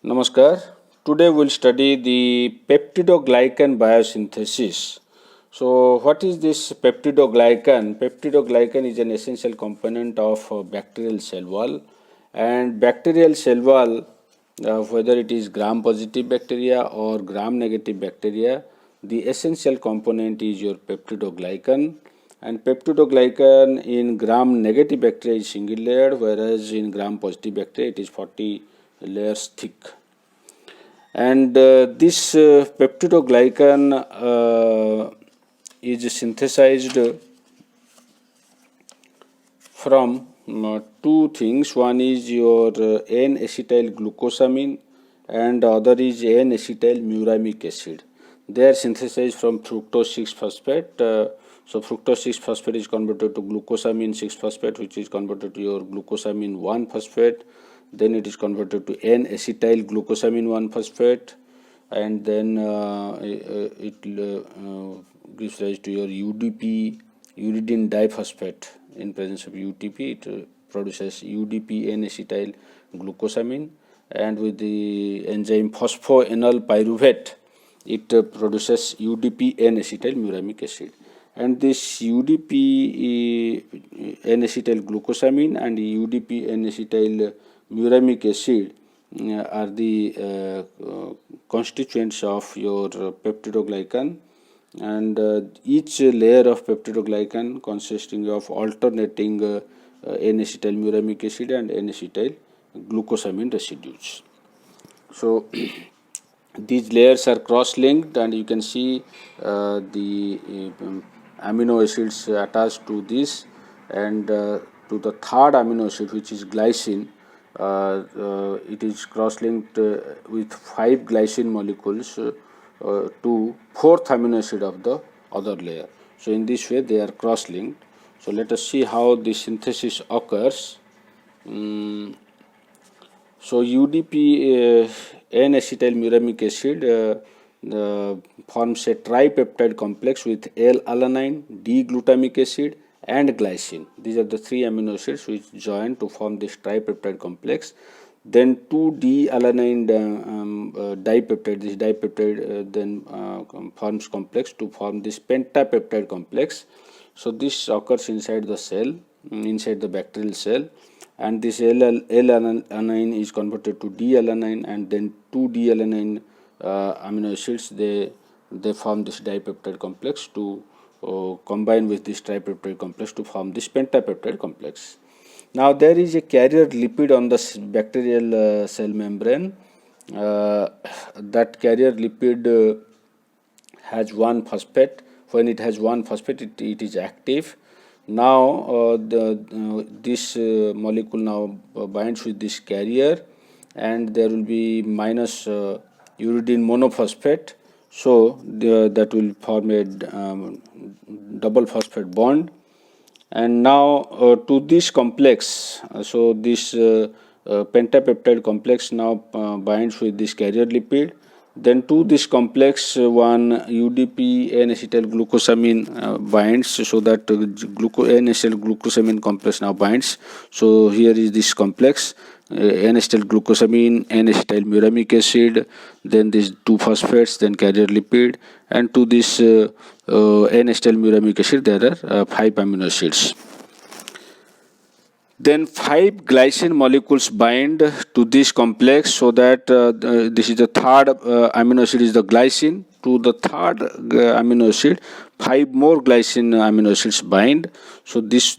Namaskar. Today we'll study the peptidoglycan biosynthesis. So, what is this peptidoglycan? Peptidoglycan is an essential component of bacterial cell wall, and bacterial cell wall, whether it is gram-positive bacteria or gram-negative bacteria, the essential component is your peptidoglycan. And peptidoglycan in gram-negative bacteria is single layered, whereas in gram-positive bacteria it is 40 layers thick. And this peptidoglycan is synthesized from two things. One is your N-acetyl glucosamine and the other is N-acetyl muramic acid. They are synthesized from fructose 6-phosphate. So fructose 6-phosphate is converted to glucosamine 6-phosphate, which is converted to your glucosamine 1-phosphate. Then it is converted to N-acetyl glucosamine 1-phosphate, and then it gives rise to your UDP, uridine diphosphate. In presence of UTP, it produces UDP N-acetyl glucosamine, and with the enzyme phosphoenol pyruvate, it produces UDP N-acetyl muramic acid. And this UDP N-acetyl glucosamine and UDP N-acetyl muramic acid are the constituents of your peptidoglycan, and each layer of peptidoglycan consisting of alternating N-acetyl muramic acid and N-acetyl glucosamine residues. So these layers are cross-linked, and you can see the amino acids attached to this, and to the third amino acid, which is glycine. It is cross-linked with 5 glycine molecules to fourth amino acid of the other layer. So in this way they are cross-linked. So let us see how the synthesis occurs. So UDP N-acetyl muramic acid forms a tripeptide complex with L-alanine, D-glutamic acid and glycine. These are the 3 amino acids which join to form this tripeptide complex. Then 2D-alanine dipeptide, this dipeptide then forms complex to form this pentapeptide complex. So this occurs inside the cell, inside the bacterial cell, and this L-alanine is converted to D-alanine, and then 2D-alanine amino acids they form this dipeptide complex to combine with this tripeptide complex to form this pentapeptide complex. Now there is a carrier lipid on the bacterial cell membrane. That carrier lipid has 1 phosphate. When it has 1 phosphate, it is active. Now this molecule now binds with this carrier, and there will be minus uridine monophosphate. So that will form a double phosphate bond. And now to this complex, so this pentapeptide complex now binds with this carrier lipid. Then to this complex, one UDP N-acetyl glucosamine binds, so that N-acetyl glucosamine complex now binds. So here is this complex, N-acetyl glucosamine, N-acetyl muramic acid, then these 2 phosphates, then carrier lipid, and to this N-acetyl muramic acid there are 5 amino acids. Then 5 glycine molecules bind to this complex, so that this is the third amino acid is the glycine. To the third amino acid, 5 more glycine amino acids bind. So this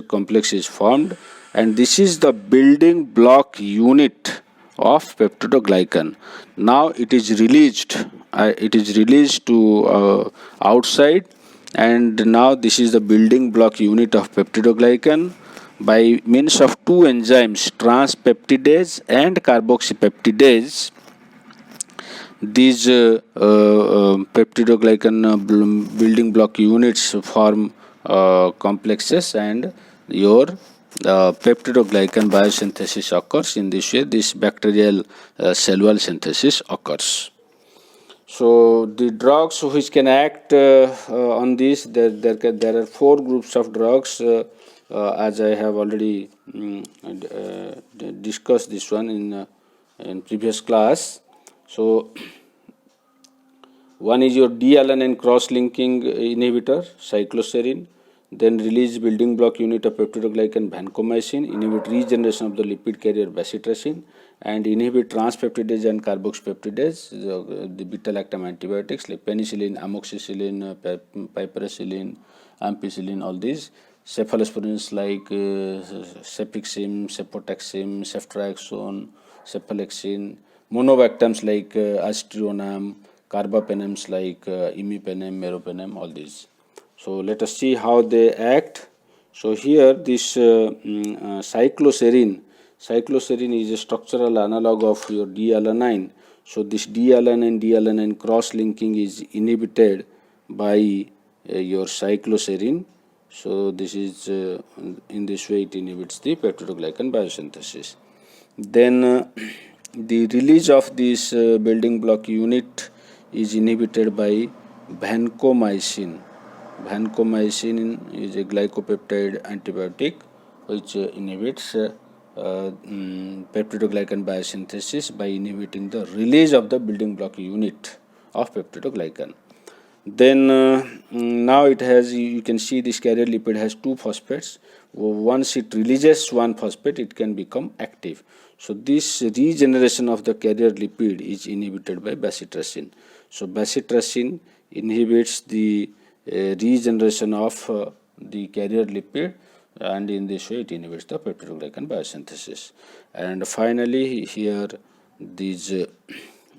complex is formed, and this is the building block unit of peptidoglycan. Now it is released. To outside. And now this is the building block unit of peptidoglycan by means of 2 enzymes, transpeptidase and carboxypeptidase. These peptidoglycan building block units form complexes, and your peptidoglycan biosynthesis occurs. In this way, this bacterial cell wall synthesis occurs. So the drugs which can act on this, there are 4 groups of drugs, as I have already discussed this one in in previous class. So one is your D-alanine cross-linking inhibitor, cycloserine. Then release building block unit of peptidoglycan vancomycin, inhibit regeneration of the lipid carrier bacitracin, and inhibit transpeptidase and carboxypeptidase, the beta-lactam antibiotics like penicillin, amoxicillin, piperacillin, ampicillin, all these. Cephalosporins like cefixime, cefotaxime, ceftriaxone, cephalexin, monobactams like aztreonam, carbapenems like imipenem, meropenem, all these. So let us see how they act. So here this cycloserine is a structural analog of your D-alanine. So this D-alanine cross-linking is inhibited by your cycloserine. So this is in this way it inhibits the peptidoglycan biosynthesis. Then the release of this building block unit is inhibited by vancomycin. Vancomycin is a glycopeptide antibiotic which inhibits peptidoglycan biosynthesis by inhibiting the release of the building block unit of peptidoglycan. Then now it has, you can see this carrier lipid has two phosphates. Once it releases one phosphate, it can become active. So this regeneration of the carrier lipid is inhibited by bacitracin. So bacitracin inhibits the regeneration of the carrier lipid, and in this way it inhibits the peptidoglycan biosynthesis. And finally here these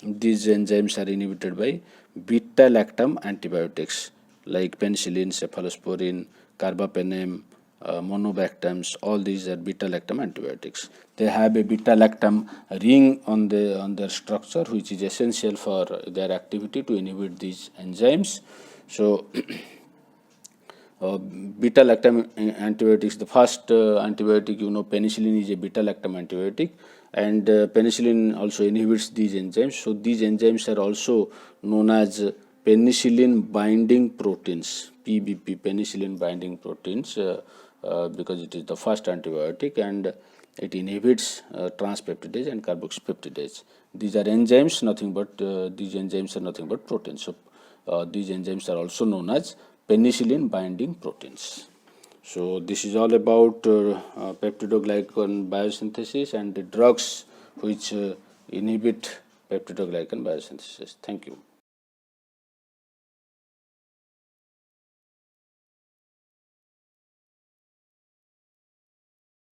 enzymes are inhibited by beta-lactam antibiotics like penicillin, cephalosporin, carbapenem, monobactams. All these are beta-lactam antibiotics. They have a beta-lactam ring on their structure, which is essential for their activity to inhibit these enzymes. So beta-lactam antibiotics, the first antibiotic, penicillin is a beta-lactam antibiotic, and penicillin also inhibits these enzymes. So these enzymes are also known as penicillin binding proteins, PBP, penicillin binding proteins, because it is the first antibiotic and it inhibits transpeptidase and carboxypeptidase. These are enzymes, nothing but these enzymes are nothing but proteins. So these enzymes are also known as penicillin binding proteins. So this is all about peptidoglycan biosynthesis and the drugs which inhibit peptidoglycan biosynthesis. Thank you.